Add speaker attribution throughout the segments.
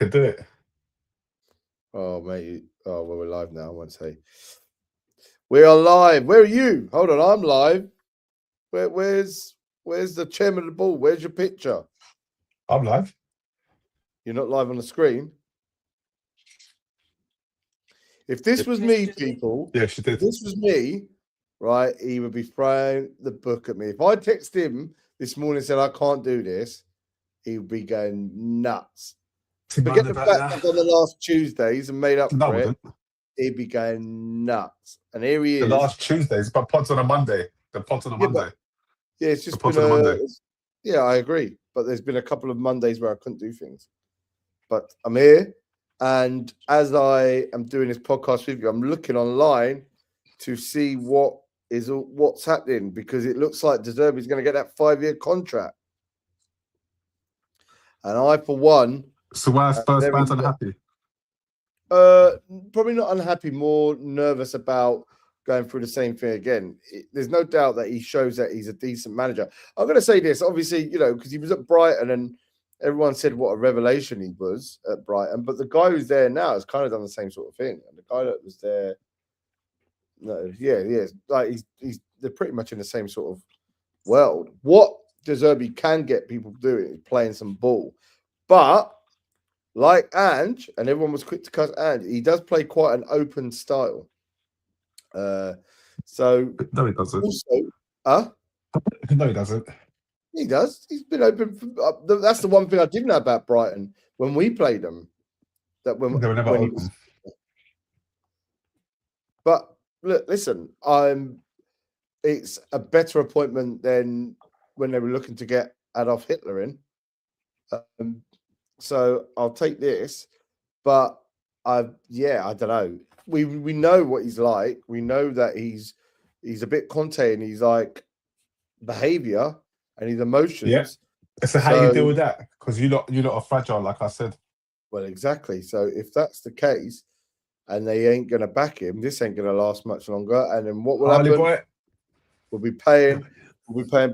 Speaker 1: Could do it.
Speaker 2: Oh, mate. Oh, well, we're live now. I won't say. We are live. Where are you? Hold on, I'm live. Where's the chairman of the ball? Where's your picture?
Speaker 1: I'm live.
Speaker 2: You're not live on the screen. If this was me, people,
Speaker 1: Yeah, she did.
Speaker 2: if this was me, right, he would be throwing the book at me. If I text him this morning and said I can't do this, he would be going nuts. Forget the fact I've done the last Tuesdays and made up for it. He'd be going nuts. And here he is.
Speaker 1: The last Tuesdays, but pod's on a Monday. The pod's on a Monday.
Speaker 2: Yeah, it's just been a... Yeah, I agree. But there's been a couple of Mondays where I couldn't do things. But I'm here. And as I am doing this podcast with you, I'm looking online to see what's happening, because it looks like De Zerbi's going to get that 5-year contract. And I, for one...
Speaker 1: So why are Spurs fans unhappy?
Speaker 2: Probably not unhappy, more nervous about going through the same thing again. There's no doubt that he shows that he's a decent manager. I'm going to say this, obviously, because he was at Brighton and everyone said what a revelation he was at Brighton. But the guy who's there now has kind of done the same sort of thing. And the guy that was there, like they're pretty much in the same sort of world. What De Zerbi can get people doing is playing some ball, but like Ange, and everyone was quick to cut Ange, he does play quite an open style. So
Speaker 1: no, he doesn't.
Speaker 2: Also,
Speaker 1: no, he doesn't.
Speaker 2: He does. He's been open. That's the one thing I didn't know about Brighton when we played them. That when
Speaker 1: they were never open.
Speaker 2: But look, listen, it's a better appointment than when they were looking to get Adolf Hitler in. So I'll take this, but I don't know. We know what he's like. We know that he's a bit Conte, and he's like behavior and his emotions.
Speaker 1: Yeah. So how you deal with that? Because you lot are fragile, like I said.
Speaker 2: Well, exactly. So if that's the case, and they ain't gonna back him, this ain't gonna last much longer. And then what will happen?
Speaker 1: Boy.
Speaker 2: We'll be paying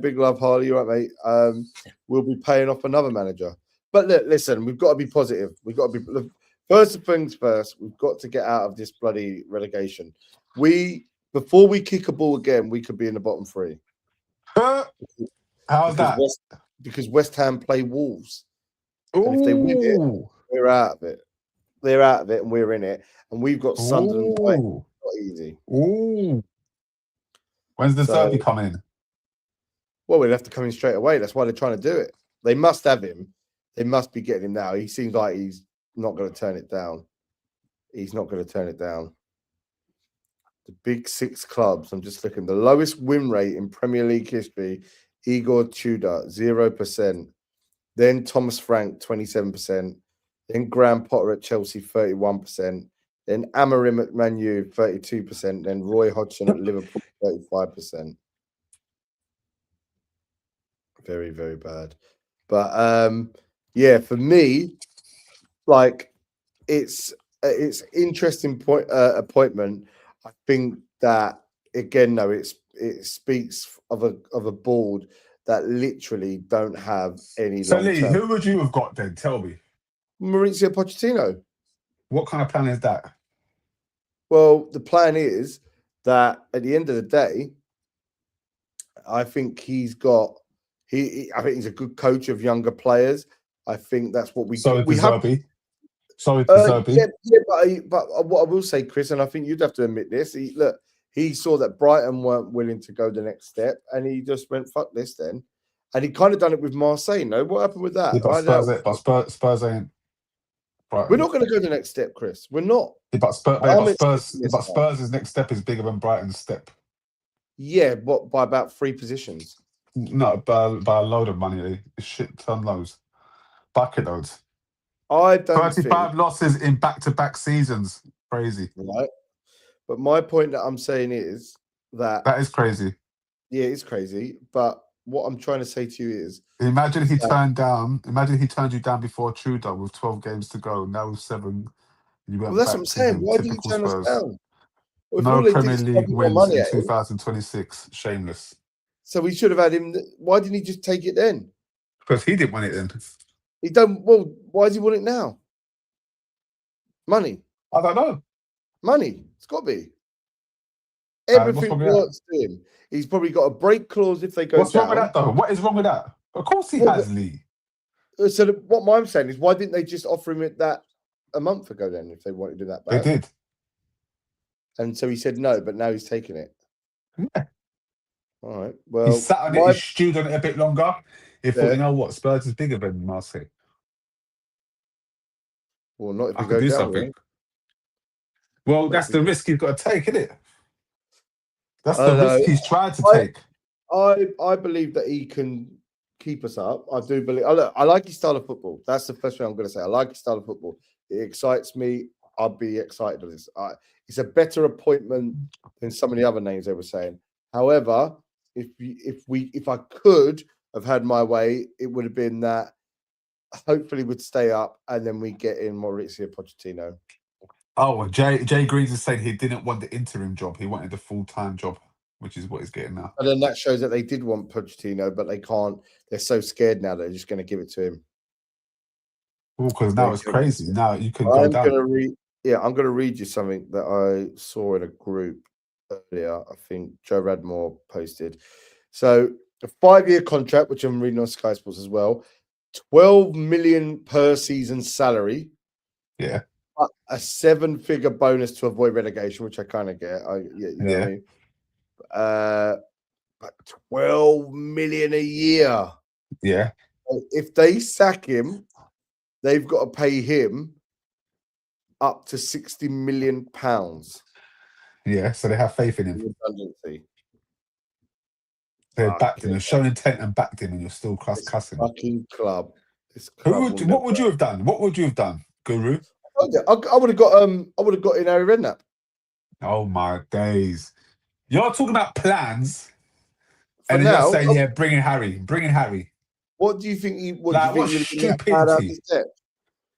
Speaker 2: big love, Harley. You right, mate? We'll be paying off another manager. But look, listen, we've got to be positive. We've got to be first things first. We've got to get out of this bloody relegation. Before we kick a ball again, we could be in the bottom 3.
Speaker 1: How's that?
Speaker 2: Because West Ham play Wolves.
Speaker 1: Ooh.
Speaker 2: And if they win it, we're out of it. They're out of it, and we're in it. And we've got Sunderland playing. Not easy.
Speaker 1: Ooh. When's the derby coming in?
Speaker 2: Well, we'll have to come in straight away. That's why they're trying to do it. They must have him. They must be getting him now. He seems like he's not going to turn it down. He's not going to turn it down. The big 6 clubs, I'm just looking. The lowest win rate in Premier League history, Igor Tudor, 0%. Then Thomas Frank, 27%. Then Graham Potter at Chelsea, 31%. Then Amorim at Man U, 32%. Then Roy Hodgson at Liverpool, 35%. Very, very bad. But yeah, for me, like it's interesting appointment. I think that again, though, it speaks of a board that literally don't have any.
Speaker 1: So Lee, who would you have got then? Tell me.
Speaker 2: Maurizio Pochettino.
Speaker 1: What kind of plan is that?
Speaker 2: Well, the plan is that at the end of the day, I think he's got. I think he's a good coach of younger players. I think that's what we
Speaker 1: have. So
Speaker 2: yeah, but what I will say, Chris, and I think you'd have to admit this. He saw that Brighton weren't willing to go the next step, and he just went, "Fuck this," then. And he kind of done it with Marseille. No, what happened with that?
Speaker 1: Yeah, Spurs ain't.
Speaker 2: Brighton. We're not going to go the next step, Chris. We're not.
Speaker 1: Yeah, but Spurs' next step is bigger than Brighton's step.
Speaker 2: Yeah, what by about 3 positions?
Speaker 1: No, by a load of money. Shit ton loads. Bucket loads.
Speaker 2: I don't
Speaker 1: 35 losses in back-to-back seasons. Crazy.
Speaker 2: Right. But my point that I'm saying is that
Speaker 1: is crazy.
Speaker 2: Yeah, it's crazy. But what I'm trying to say to you is
Speaker 1: imagine he turned you down before Tudor with 12 games to go. Now with 7.
Speaker 2: Well, that's what I'm saying. Why did he turn us down?
Speaker 1: Well, no Premier League wins in 2026. Shameless.
Speaker 2: So we should have had him. Why didn't he just take it then?
Speaker 1: Because he didn't want it then.
Speaker 2: He don't. Well, why does he want it now? Money.
Speaker 1: I don't know.
Speaker 2: Money. It's got to be.
Speaker 1: What's
Speaker 2: Everything
Speaker 1: wrong with that?
Speaker 2: works to him. He's probably got a break clause if they go
Speaker 1: What's wrong with
Speaker 2: down.
Speaker 1: that, though? What is wrong with that? Of course he
Speaker 2: Well,
Speaker 1: has, Lee.
Speaker 2: So what I'm saying is, why didn't they just offer him it that a month ago then, if they wanted to do that
Speaker 1: They
Speaker 2: bad?
Speaker 1: did.
Speaker 2: And so he said no, but now he's taking it.
Speaker 1: Yeah.
Speaker 2: All right. Well,
Speaker 1: He sat on it, he stewed on it a bit longer. He thought,
Speaker 2: Yeah.
Speaker 1: you know what, Spurs is bigger than Marseille.
Speaker 2: Well, not if
Speaker 1: I
Speaker 2: we
Speaker 1: could
Speaker 2: go
Speaker 1: do
Speaker 2: down.
Speaker 1: something.
Speaker 2: Right?
Speaker 1: Well,
Speaker 2: Not
Speaker 1: that's
Speaker 2: if we
Speaker 1: the
Speaker 2: go-
Speaker 1: risk he's got to take, isn't it? That's
Speaker 2: I
Speaker 1: the
Speaker 2: don't
Speaker 1: risk
Speaker 2: know.
Speaker 1: he's tried to take.
Speaker 2: I believe that he can keep us up. I do believe. I like his style of football. That's the first thing I'm going to say. I like his style of football. It excites me. I'd be excited of this. It's a better appointment than some of the other names they were saying. However, if I could have had my way, it would have been that hopefully we'd stay up and then we get in Maurizio Pochettino.
Speaker 1: Oh, well, Jay Greaves is saying he didn't want the interim job. He wanted the full-time job, which is what he's getting now.
Speaker 2: And then that shows that they did want Pochettino, but they can't. They're so scared now they're just going to give it to him.
Speaker 1: Oh, because now it's crazy. Now you can go down.
Speaker 2: I'm going to read you something that I saw in a group earlier. I think Joe Radmore posted. So a 5-year contract, which I'm reading on Sky Sports as well, 12 million per season salary.
Speaker 1: Yeah.
Speaker 2: But a 7-figure bonus to avoid relegation, which I kind of get. You know what I mean? But 12 million a year.
Speaker 1: Yeah.
Speaker 2: If they sack him, they've got to pay him up to £60 million.
Speaker 1: Yeah, so they have faith in him.
Speaker 2: Redundancy.
Speaker 1: They backed him. They've shown intent and backed him, and you're still cussing.
Speaker 2: Fucking club.
Speaker 1: What would you have done? What would you have done, Guru?
Speaker 2: I would have got in Harry Redknapp.
Speaker 1: Oh my days! You're talking about plans,
Speaker 2: For
Speaker 1: and then
Speaker 2: now,
Speaker 1: you're saying, "Yeah, bring in Harry."
Speaker 2: What do you think?
Speaker 1: What stupidity!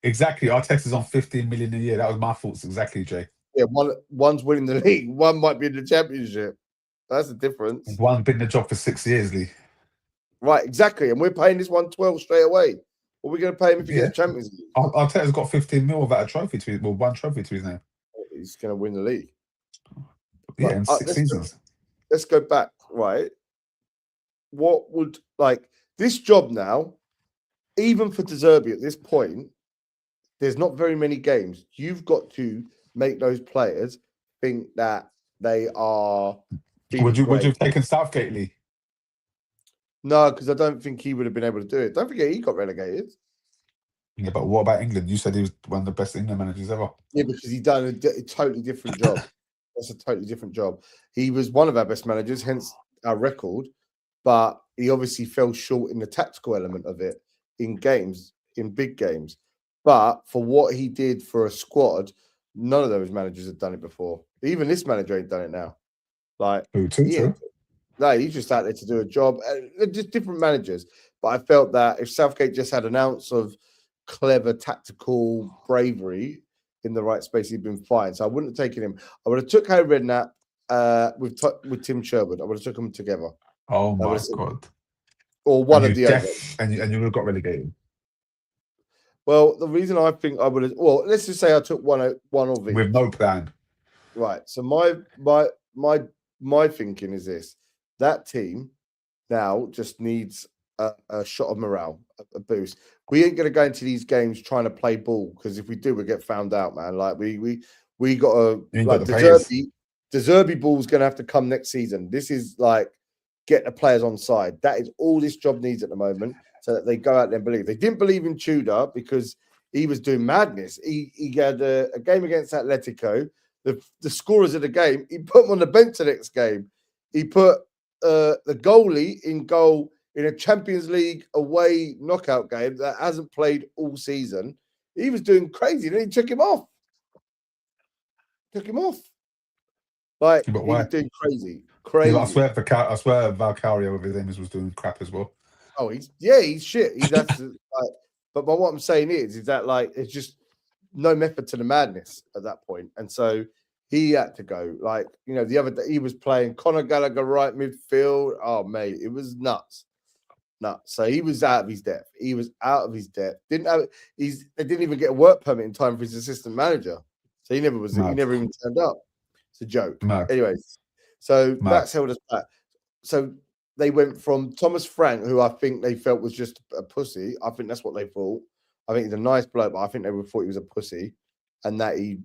Speaker 1: Exactly. Arteta's on 15 million a year. That was my thoughts. Exactly, Jay.
Speaker 2: Yeah, one's winning the league. One might be in the championship. That's the difference.
Speaker 1: One's been in the job for 6 years, Lee.
Speaker 2: Right, exactly. And we're paying this one 12 straight away. What are we going to pay him if he gets Champions League?
Speaker 1: Arteta's got 15 mil without a trophy to his, well, one trophy to his name.
Speaker 2: He's going to win the league.
Speaker 1: Yeah, in 6 seasons.
Speaker 2: Let's go back, right? What would, this job now, even for De Zerbi at this point, there's not very many games. You've got to make those players think that they are.
Speaker 1: Would you have taken Southgate, Lee?
Speaker 2: No, because I don't think he would have been able to do it. Don't forget, he got relegated.
Speaker 1: Yeah, but what about England? You said he was one of the best England managers ever.
Speaker 2: Yeah, because he done a totally different job. That's a totally different job. He was one of our best managers, hence our record. But he obviously fell short in the tactical element of it in games, in big games. But for what he did for a squad, none of those managers have done it before. Even this manager ain't done it now. No, he's just out there to do a job. Just different managers. But I felt that if Southgate just had an ounce of clever tactical bravery in the right space, he'd been fine. So I wouldn't have taken him. I would have took Harry Redknapp with Tim Sherwood. I would have took them together.
Speaker 1: Oh my God.
Speaker 2: Or one of the other.
Speaker 1: And you would have got relegated.
Speaker 2: Well, the reason I think I would have, let's just say I took one of each.
Speaker 1: With no plan.
Speaker 2: Right. So my thinking is this. That team now just needs a shot of morale, a boost. We ain't going to go into these games trying to play ball, because if we do, we get found out, man. Like we got to, like, De Zerbi ball's going to have to come next season. This is like get the players on side. That is all this job needs at the moment, so that they go out there and believe. They didn't believe in Tudor because he was doing madness. He had a game against Atletico. The scorers of the game, he put them on the bench the next game. He put the goalie in goal in a Champions League away knockout game that hasn't played all season. He was doing crazy. Then he took him off. Like, he was doing crazy.
Speaker 1: Yeah, I swear Valcario with his Amos was doing crap as well.
Speaker 2: Oh, he's shit. He's but what I'm saying is that, like, it's just no method to the madness at that point. And so he had to go. Like, the other day he was playing Conor Gallagher right midfield. Oh, mate, it was nuts. No, so he was out of his depth. He was out of his depth. They didn't even get a work permit in time for his assistant manager. So he never was. He
Speaker 1: Mad.
Speaker 2: never even turned up. It's a joke.
Speaker 1: Mad.
Speaker 2: Anyways, so
Speaker 1: Mad.
Speaker 2: that's held us back. So they went from Thomas Frank, who I think they felt was just a pussy. I think that's what they thought. I think he's a nice bloke, but I think they thought he was a pussy, and that he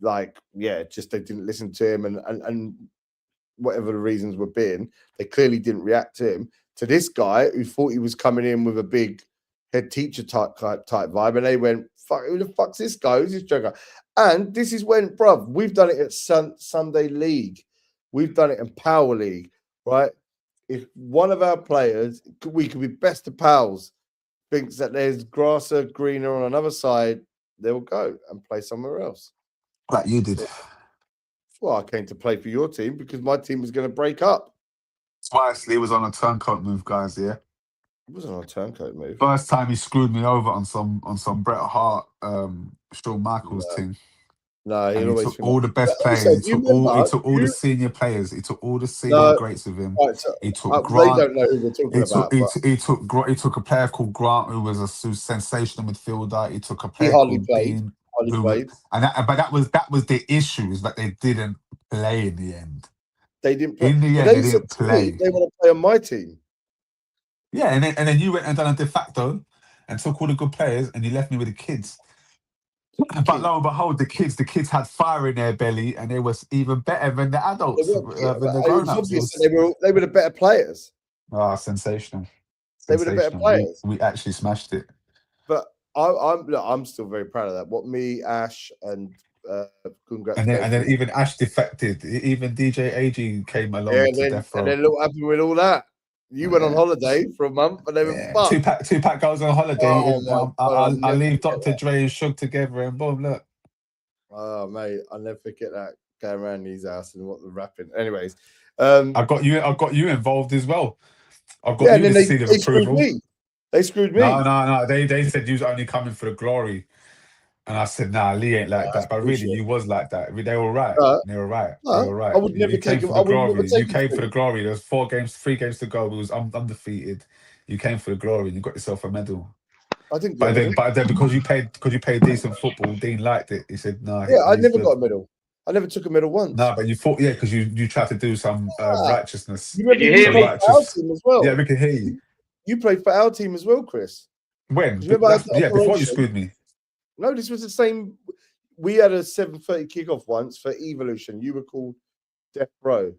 Speaker 2: just they didn't listen to him, and whatever the reasons were being, they clearly didn't react to him. To this guy who thought he was coming in with a big head teacher type vibe, and they went, "Fuck, who the fuck's this guy? Who's this joker?" And this is when, bruv, we've done it at Sunday League, we've done it in Power League, right? If one of our players, we could be best of pals, thinks that there's grasser greener on another side, they'll go and play somewhere else.
Speaker 1: Like you did.
Speaker 2: Well, I came to play for your team because my team was going to break up.
Speaker 1: Twice Lee was on a turncoat move, guys. Yeah,
Speaker 2: It wasn't on a turncoat move.
Speaker 1: first time he screwed me over on some Bret Hart, Shawn Michaels thing.
Speaker 2: No, he
Speaker 1: And he
Speaker 2: always
Speaker 1: took all the best players.
Speaker 2: Also,
Speaker 1: He took all the senior players. He took all the senior
Speaker 2: No.
Speaker 1: greats with him.
Speaker 2: Right, so,
Speaker 1: He took
Speaker 2: they
Speaker 1: Grant.
Speaker 2: don't know who we're talking about.
Speaker 1: He took a player called Grant, who was a sensational midfielder. He took a
Speaker 2: He
Speaker 1: player
Speaker 2: hardly
Speaker 1: called
Speaker 2: played.
Speaker 1: Dean,
Speaker 2: Hardly played.
Speaker 1: but that was the issue, is that they didn't play in the end.
Speaker 2: They didn't play.
Speaker 1: In the end, they didn't play.
Speaker 2: They want to play on my team.
Speaker 1: Yeah, and then you went and done a de facto and took all the good players, and you left me with the kids. But lo and behold, the kids had fire in their belly, and they was even better than the adults, than the grown-ups.
Speaker 2: They were the better players.
Speaker 1: Sensational!
Speaker 2: They were the better players.
Speaker 1: We actually smashed it.
Speaker 2: But I'm still very proud of that. What me, Ash, and congratulations.
Speaker 1: And then even Ash defected. Even DJ AG came along to Death Row.
Speaker 2: And then look what happened with all that. You went on holiday for a month, and they were fucked.
Speaker 1: Two-pack goes on holiday.
Speaker 2: Oh,
Speaker 1: I leave Dr. Dre and Suge together, and boom, look.
Speaker 2: Oh mate, I'll never forget that going around his house and what the rapping. Anyways,
Speaker 1: I got you involved as well. I got you the seal of approval.
Speaker 2: They screwed me.
Speaker 1: No. They said you was only coming for the glory. And I said, nah, Lee ain't like that. But really, you was like that. They were right. They were right. They were right.
Speaker 2: I would never take him. I would never take him.
Speaker 1: You came for the glory. There was 3 games to go. We was undefeated. You came for the glory and you got yourself a medal.
Speaker 2: I didn't.
Speaker 1: But then because you played decent football, Dean liked it. He said, no.
Speaker 2: Yeah, I never got a medal. I never took a medal once.
Speaker 1: No, but you thought, because you tried to do some righteousness.
Speaker 2: Did you hear me? For our team as well.
Speaker 1: Yeah, we can hear you.
Speaker 2: You played for our team as well, Chris.
Speaker 1: When? Before you screwed me.
Speaker 2: No, this was the same. We had a 7:30 kickoff once for Evolution. You were called Death Row.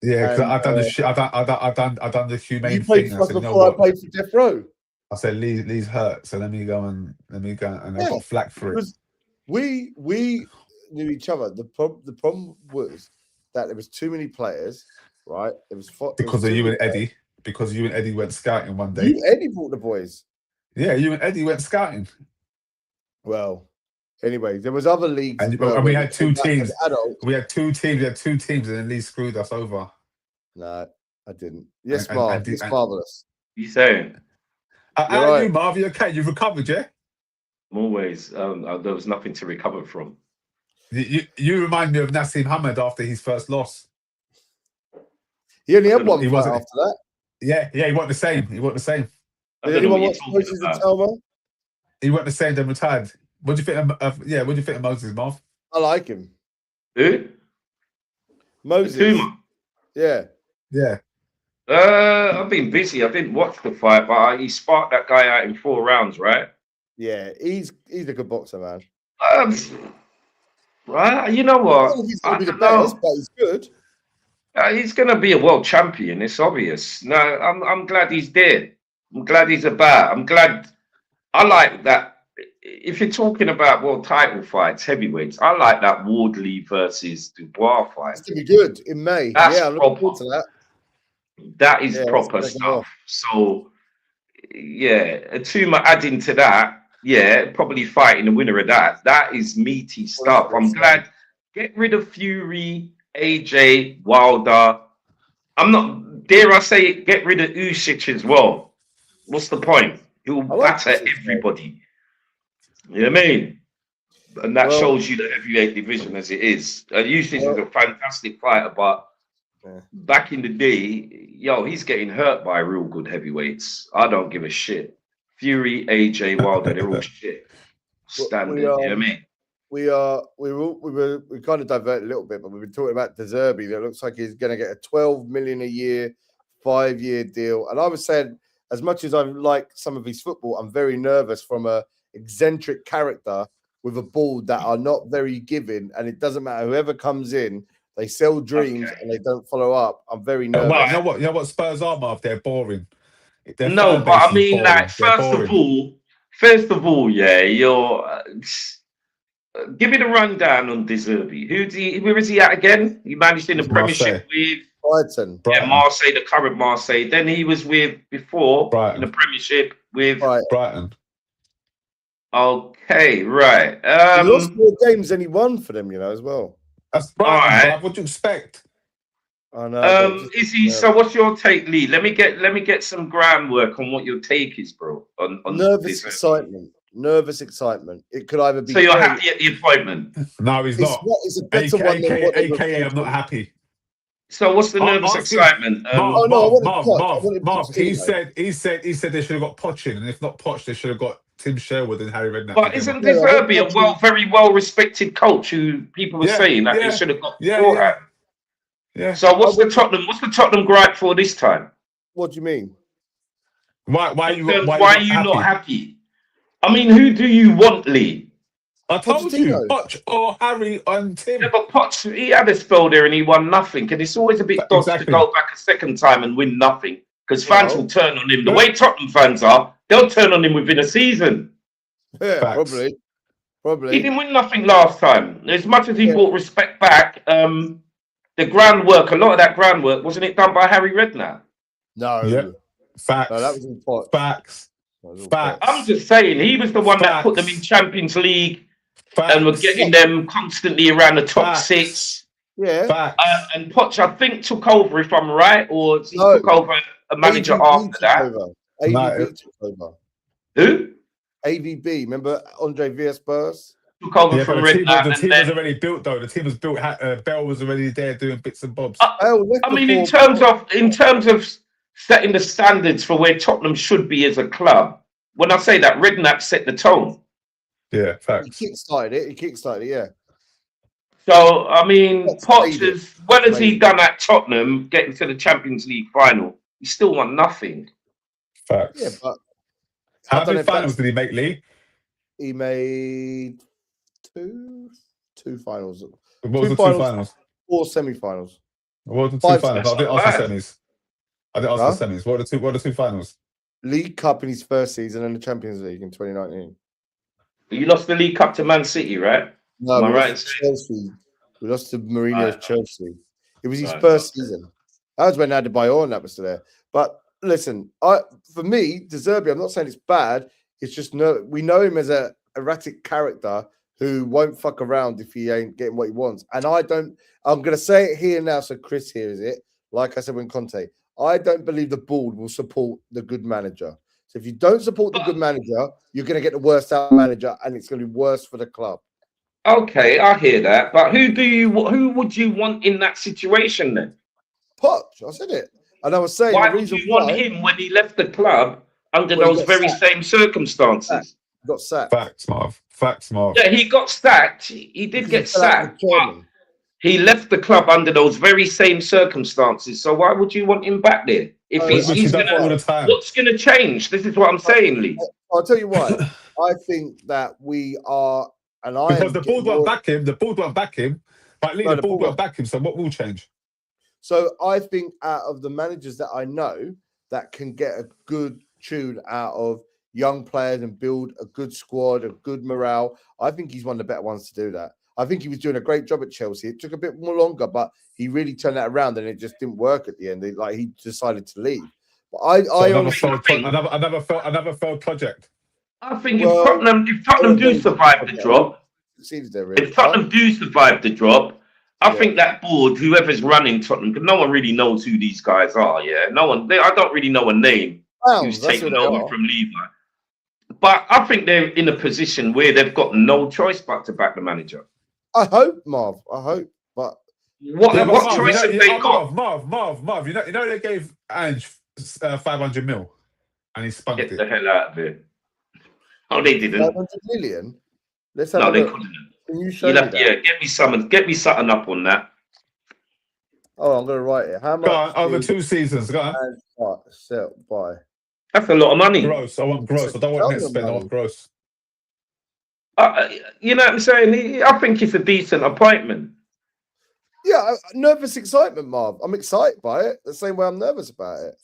Speaker 1: Yeah, because I done the shit. I done the humane
Speaker 2: you played
Speaker 1: thing.
Speaker 2: For us before I played for Death Row.
Speaker 1: I said Lee's hurt, so let me go and I got flack for it.
Speaker 2: We knew each other. The problem was that there was too many players, right?
Speaker 1: Because of you and Eddie. Because you and Eddie went scouting one day.
Speaker 2: You Eddie brought the boys.
Speaker 1: Yeah, you and Eddie went scouting.
Speaker 2: Well, anyway, there was other leagues.
Speaker 1: And we had 2 teams. We had 2 teams, and then Lee screwed us over.
Speaker 2: No, I didn't. Yes, Marv. It's marvelous.
Speaker 3: You saying?
Speaker 1: How are you, Marv? You okay? You've recovered, yeah?
Speaker 3: I'm always. There was nothing to recover from.
Speaker 1: You remind me of Nassim Hamed after his first loss.
Speaker 2: He only had one fight after that.
Speaker 1: Yeah, he wasn't the same.
Speaker 2: Did anyone watch Moses and Telma?
Speaker 1: He went the same, then retired. What do you think of Moses, Marv?
Speaker 2: I like him.
Speaker 3: Who?
Speaker 2: Moses. Yeah.
Speaker 3: I've been busy. I didn't watch the fight, but he sparked that guy out in 4 rounds, right?
Speaker 2: Yeah, he's a good boxer, man.
Speaker 3: Right? You know what?
Speaker 2: He's going to be the best, but he's good.
Speaker 3: He's going to be a world champion. It's obvious. No, I'm glad he's there. I'm glad he's about. I'm glad. I like that. If you're talking about world title fights, heavyweights, I like that Wardley versus Dubois fight.
Speaker 2: It's going to be good in May. I'm looking forward to that.
Speaker 3: That is proper stuff. So, Atuma adding to that, probably fighting the winner of that. That is meaty stuff. I'm glad. Get rid of Fury, AJ, Wilder. I'm not, dare I say it, get rid of Usyk as well. What's the point? He'll batter everybody. You know what I mean? And that shows you the heavyweight division as it is. Usyk is a fantastic fighter, but back in the day, yo, he's getting hurt by real good heavyweights. I don't give a shit. Fury, AJ, Wilder, they're all shit. Standard, you know what I mean?
Speaker 2: We kind of divert a little bit, but we've been talking about De Zerbi. That looks like he's going to get a 12 million a year, 5-year deal. And I was saying, as much as I like some of his football, I'm very nervous from a eccentric character with a board that are not very giving. And it doesn't matter whoever comes in, they sell dreams and they don't follow up. I'm very nervous.
Speaker 1: Well, you know what Spurs are, Marv? They're boring.
Speaker 3: No, but I mean, like, first of all, yeah, you're. Give me the rundown on De Zerbi. Where is he at again? He managed in the Premiership with
Speaker 2: Brighton.
Speaker 3: Yeah, Marseille, the current Marseille. Then he was with before
Speaker 1: Brighton.
Speaker 3: in the Premiership with
Speaker 1: Brighton.
Speaker 3: Okay, right.
Speaker 2: He lost more games than he won for them, as well.
Speaker 1: That's Brighton, right. What do you expect?
Speaker 2: I know.
Speaker 3: Is he? So, what's your take, Lee? Let me get some groundwork on what your take is, bro. On
Speaker 2: nervous excitement. Nervous excitement. It could either be.
Speaker 3: So you're happy at the appointment?
Speaker 1: No, he's not.
Speaker 2: It's a better one than what
Speaker 1: AKA, I'm not happy.
Speaker 3: So what's the nervous excitement?
Speaker 1: Marv. He said they should have got Poch in, and if not Poch, they should have got Tim Sherwood and Harry Redknapp.
Speaker 3: But isn't De Zerbi a very well respected coach who people were saying that they should have got beforehand? Yeah. So what's the Tottenham gripe for this time?
Speaker 2: What do you mean?
Speaker 3: Why are you not happy? I mean, who do you want, Lee?
Speaker 1: I told you, Poch or Harry and Tim.
Speaker 3: Yeah, but Poch, he had a spell there and he won nothing. And it's always a bit dodgy to go back a second time and win nothing. Because fans will turn on him. The way Tottenham fans are, they'll turn on him within a season.
Speaker 2: Yeah, probably.
Speaker 3: He didn't win nothing last time. As much as he brought respect back, the groundwork, a lot of that groundwork, wasn't it done by Harry Redknapp?
Speaker 2: No.
Speaker 1: Yeah. Facts.
Speaker 2: No, that was in Poch.
Speaker 1: Facts.
Speaker 3: I'm just saying, he was the one that put them in Champions League and were getting them constantly around the top 6.
Speaker 2: Yeah.
Speaker 3: And Poch, I think, took over, if I'm right, or he took over a manager after that.
Speaker 2: AVB took over.
Speaker 3: Who?
Speaker 2: AVB. Remember Andre Villas-Boas?
Speaker 3: Took over from Redknapp.
Speaker 1: The team was already built, though. The team was built. Bell was already there doing bits and bobs.
Speaker 3: I mean, in terms of setting the standards for where Tottenham should be as a club. When I say that, Redknapp set the tone.
Speaker 1: Yeah, facts.
Speaker 2: He kickstarted it, yeah.
Speaker 3: So, I mean, Poch, as well as he done at Tottenham, getting to the Champions League final, he still won nothing.
Speaker 1: Facts.
Speaker 2: Yeah, but
Speaker 1: how many finals did he make, Lee?
Speaker 2: He made two finals.
Speaker 1: What was the 2 finals?
Speaker 2: 4 semi-finals.
Speaker 1: What were the 2 finals? I didn't ask the semis. What are the 2 finals?
Speaker 2: League Cup in his first season and the Champions League in 2019.
Speaker 3: You lost the League Cup to Man City, right?
Speaker 2: No,
Speaker 3: Am I right?
Speaker 2: Chelsea. We lost to Mourinho's Chelsea. It was his first season. That was when Adebayor and that was there. But listen, for me, De Zerbi, I'm not saying it's bad. It's just we know him as a erratic character who won't fuck around if he ain't getting what he wants. And I'm going to say it here now so Chris hears it. Like I said when Conte, I don't believe the board will support the good manager. So if you don't support the good manager, you're going to get the worst out manager, and it's going to be worse for the club.
Speaker 3: Okay, I hear that. But who would you want in that situation then?
Speaker 2: Poch, I said it. And I was saying,
Speaker 3: why would you want him when he left the club under those very same circumstances?
Speaker 2: He got sacked.
Speaker 1: Facts, Marv.
Speaker 3: Yeah, he got sacked. He did get sacked. He left the club under those very same circumstances. So why would you want him back there? If he's going to, what's going to change? This is what I'm saying, Lee.
Speaker 2: I'll tell you why. I think that we are,
Speaker 1: because the board won't back him. The board won't back him. But Lee, the board won't back him. So what will change?
Speaker 2: So I think out of the managers that I know that can get a good tune out of young players and build a good squad, a good morale, I think he's one of the better ones to do that. I think he was doing a great job at Chelsea. It took a bit more longer, but he really turned that around, and it just didn't work at the end. He decided to leave. But I honestly think
Speaker 1: another failed project.
Speaker 3: I think if Tottenham do survive the drop, if Tottenham do survive the drop, I think that board, whoever's running Tottenham, because no one really knows who these guys are. Yeah, no one. I don't really know a name who's taken over from Levi. But I think they're in a position where they've got no choice but to back the manager.
Speaker 2: I hope, Marv. I hope. But
Speaker 1: Yeah, but
Speaker 3: What
Speaker 1: Marv,
Speaker 3: choice have they got?
Speaker 1: Marv. You know they gave Ange 500 mil, and he spunked
Speaker 3: Get
Speaker 1: it.
Speaker 3: the hell out of here. Oh, they didn't.
Speaker 2: 500 million. Let's have
Speaker 3: No,
Speaker 2: a
Speaker 3: they
Speaker 2: look.
Speaker 3: couldn't.
Speaker 2: Can you show
Speaker 3: You'll
Speaker 2: me
Speaker 3: have,
Speaker 2: that?
Speaker 3: yeah, get me something up on that.
Speaker 2: Oh, I'm gonna write it. How
Speaker 1: Go
Speaker 2: much?
Speaker 1: on, over
Speaker 2: did
Speaker 1: 2 seasons. Go on.
Speaker 2: Ange sell by?
Speaker 3: That's a lot of money.
Speaker 1: Gross. I want gross. I don't want net spend. I want gross.
Speaker 3: You know what I'm saying? I think it's a decent appointment.
Speaker 2: Yeah, nervous excitement, Marv. I'm excited by it. The same way I'm nervous about it.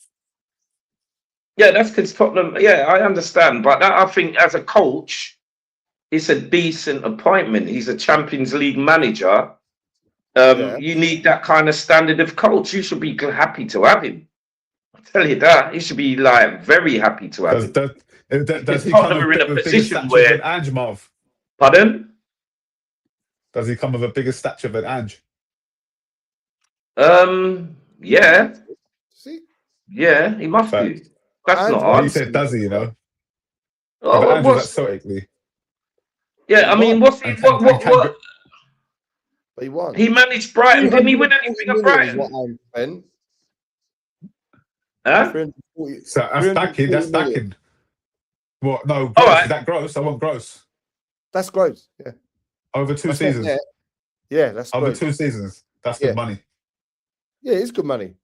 Speaker 3: Yeah, that's because Tottenham. Yeah, I understand, but I think as a coach, it's a decent appointment. He's a Champions League manager. You need that kind of standard of coach. You should be happy to have him. I tell you that. You should be like very happy to have him.
Speaker 1: Does he
Speaker 3: Tottenham
Speaker 1: come
Speaker 3: are in a
Speaker 1: with bigger
Speaker 3: position
Speaker 1: stature
Speaker 3: where.
Speaker 1: than Ange, Marv?
Speaker 3: Pardon?
Speaker 1: Does he come with a bigger stature than Ange?
Speaker 3: Yeah.
Speaker 2: See?
Speaker 3: Yeah, he must do. That's
Speaker 2: Ange
Speaker 3: not
Speaker 1: He
Speaker 3: hard.
Speaker 1: said, does he, you know?
Speaker 3: Oh,
Speaker 1: But Ange was at Celtic.
Speaker 3: Yeah, I mean, what's he? What?
Speaker 2: But he won.
Speaker 3: He managed Brighton. Didn't he win anything at Brighton?
Speaker 2: What Ange spent.
Speaker 3: Huh?
Speaker 2: 340,
Speaker 1: So that's backing. That's
Speaker 2: 340 million.
Speaker 1: backing. What? No, gross.
Speaker 3: All right.
Speaker 1: Is that gross? I want gross.
Speaker 2: That's gross. Yeah.
Speaker 1: Over 2
Speaker 2: That's not
Speaker 1: seasons.
Speaker 2: net. Yeah, that's
Speaker 1: Over
Speaker 2: gross.
Speaker 1: 2 seasons. That's good money.
Speaker 2: Yeah, it's good money.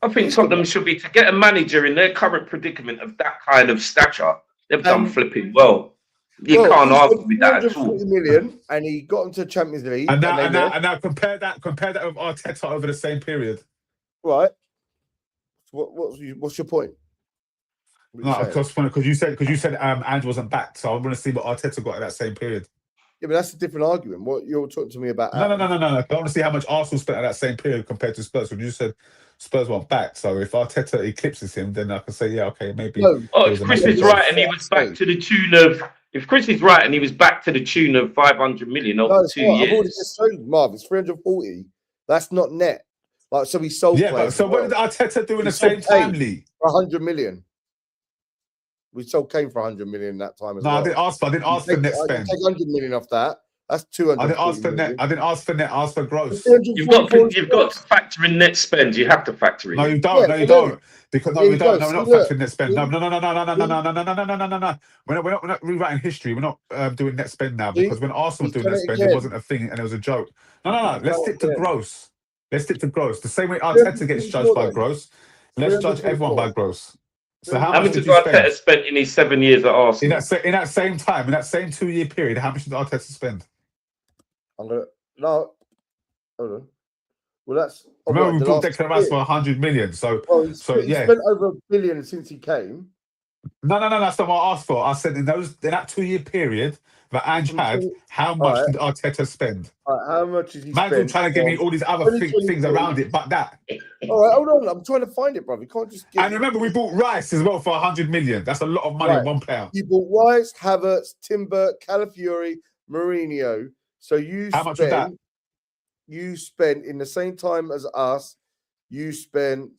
Speaker 3: I think Tottenham should be to get a manager in their current predicament of that kind of stature. They've done flipping well. You can't argue with that at all.
Speaker 2: 340 million, and he got into Champions League.
Speaker 1: And now compare that with Arteta over the same period.
Speaker 2: Right. What's your point?
Speaker 1: No, because you said Ange wasn't back, so I want to see what Arteta got at that same period.
Speaker 2: Yeah, but that's a different argument. What you're talking to me about?
Speaker 1: No. I want to see how much Arsenal spent at that same period compared to Spurs. When you said Spurs weren't back, so if Arteta eclipses him, then I can say, yeah, okay, maybe.
Speaker 2: No.
Speaker 3: Oh, if Chris is right and he was back to the tune of, if Chris is right and he was back to the tune of 500 million over 2 years,
Speaker 2: I've already just shown Marv. It's 340. That's not net. Like, so he sold.
Speaker 1: Yeah, but so what did Arteta do in the same time, Lee?
Speaker 2: For 100 million. We sold Kane for 100 million that time as well.
Speaker 1: I didn't ask for net spend.
Speaker 2: I take 100 million off that. That's 200.
Speaker 1: I didn't ask for net. I didn't ask for net. I asked for gross.
Speaker 3: You've got to factor in net spend. You have to factor in.
Speaker 1: No, you don't. No, you don't. Because no, we don't. No, we're not factoring net spend. No. We're not rewriting history. We're not doing net spend now because when Arsenal was doing net spend, it wasn't a thing and it was a joke. No. Let's stick to gross. Let's stick to gross. The same way Arteta gets judged by gross, let's judge everyone by gross. So how much did
Speaker 3: Arteta spent in his 7 years at Arsenal?
Speaker 1: In that same time, in that same 2 year period, how much did Arteta spend?
Speaker 2: Hold on. Well, that's.
Speaker 1: Remember, we bought Declan Rice for 100 million. So
Speaker 2: he spent over $1 billion since he came.
Speaker 1: No. That's not what I asked for. I said in that 2 year period that Ange had, how much did Arteta spend?
Speaker 2: How much did he
Speaker 1: spend? Man's trying to give me all these other things around it, but that.
Speaker 2: All right, hold on. I'm trying to find it, bro. You can't just.
Speaker 1: And remember, we bought Rice as well for 100 million. That's a lot of money in one player.
Speaker 2: You bought Rice, Havertz, Timber, Calafiori, Mourinho. So
Speaker 1: how much was that?
Speaker 2: You spent in the same time as us. You spent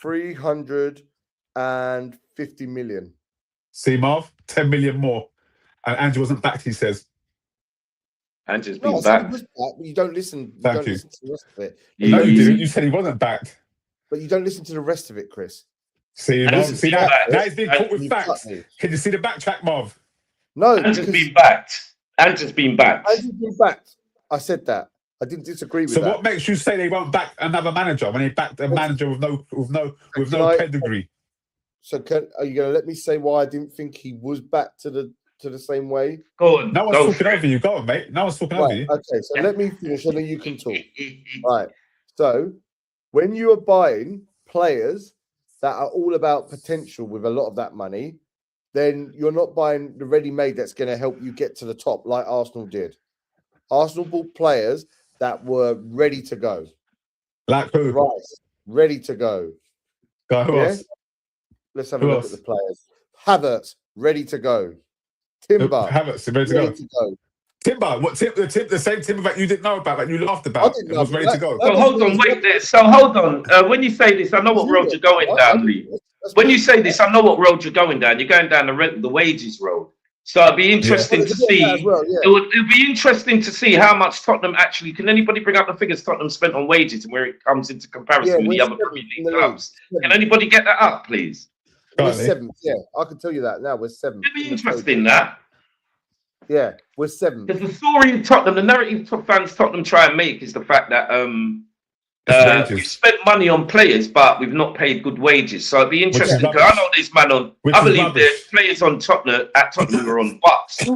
Speaker 2: 350 million.
Speaker 1: See, Marv, 10 million more, and Ange wasn't backed. He says.
Speaker 3: Ange's been backed.
Speaker 2: But you don't listen.
Speaker 1: Thank you.
Speaker 2: Listen to the rest of it.
Speaker 1: No, you didn't. You said he wasn't backed.
Speaker 2: But you don't listen to the rest of it, Chris.
Speaker 1: See, now he's being caught with facts. Can you see the backtrack, Marv?
Speaker 2: No,
Speaker 3: Ange's been backed. Ange's been backed.
Speaker 2: I said that. I didn't disagree with
Speaker 1: that.
Speaker 2: So
Speaker 1: what makes you say they won't back another manager when they backed a manager with no pedigree?
Speaker 2: So are you going to let me say why I didn't think he was back to the same way?
Speaker 3: Go on.
Speaker 1: No one's talking over you. Go on, mate. No one's talking over you.
Speaker 2: Okay, so let me finish and then you can talk. Right. So when you are buying players that are all about potential with a lot of that money, then you're not buying the ready-made that's going to help you get to the top like Arsenal did. Arsenal bought players that were ready to go.
Speaker 1: Like who?
Speaker 2: Rice, ready to go.
Speaker 1: Who else?
Speaker 2: Let's have a look at the players. Havertz, ready to go. Timber,
Speaker 1: Havertz, ready to go. Timber, the same Timber that you didn't know about, that you laughed about, and was ready to go.
Speaker 3: So hold on, wait there. So hold on. When you say this, I know what road you're going down, Lee. When you say this, I know what road you're going down. You're going down the wages road. So it'd be
Speaker 1: Yeah.
Speaker 3: interesting
Speaker 2: Well,
Speaker 3: to
Speaker 2: there's a bit of that as
Speaker 3: see.
Speaker 2: well, yeah.
Speaker 3: It'd be interesting to see how much Tottenham actually. Can anybody bring up the figures Tottenham spent on wages and where it comes into
Speaker 2: Yeah,
Speaker 3: comparison with
Speaker 2: we're
Speaker 3: the other
Speaker 2: seventh
Speaker 3: Premier
Speaker 2: in
Speaker 3: League
Speaker 2: the league.
Speaker 3: clubs? Can
Speaker 2: Seventh.
Speaker 3: anybody get that up, please?
Speaker 2: We're
Speaker 1: Can't they?
Speaker 2: seventh. Yeah, I can tell you that now. We're seventh.
Speaker 3: It'd be
Speaker 2: in the
Speaker 3: interesting
Speaker 2: table.
Speaker 3: that.
Speaker 2: Yeah, we're seventh.
Speaker 3: Because the story of Tottenham, the narrative fans Tottenham try and make is the fact that
Speaker 1: It's
Speaker 3: we've
Speaker 1: wages.
Speaker 3: spent money on players, but we've not paid good wages. So it'd be
Speaker 1: Which is
Speaker 3: interesting because I
Speaker 1: rubbish.
Speaker 3: know this man on.
Speaker 1: Which
Speaker 3: I
Speaker 1: is
Speaker 3: believe there's
Speaker 1: rubbish.
Speaker 3: players on Tottenham at Tottenham who are on bucks.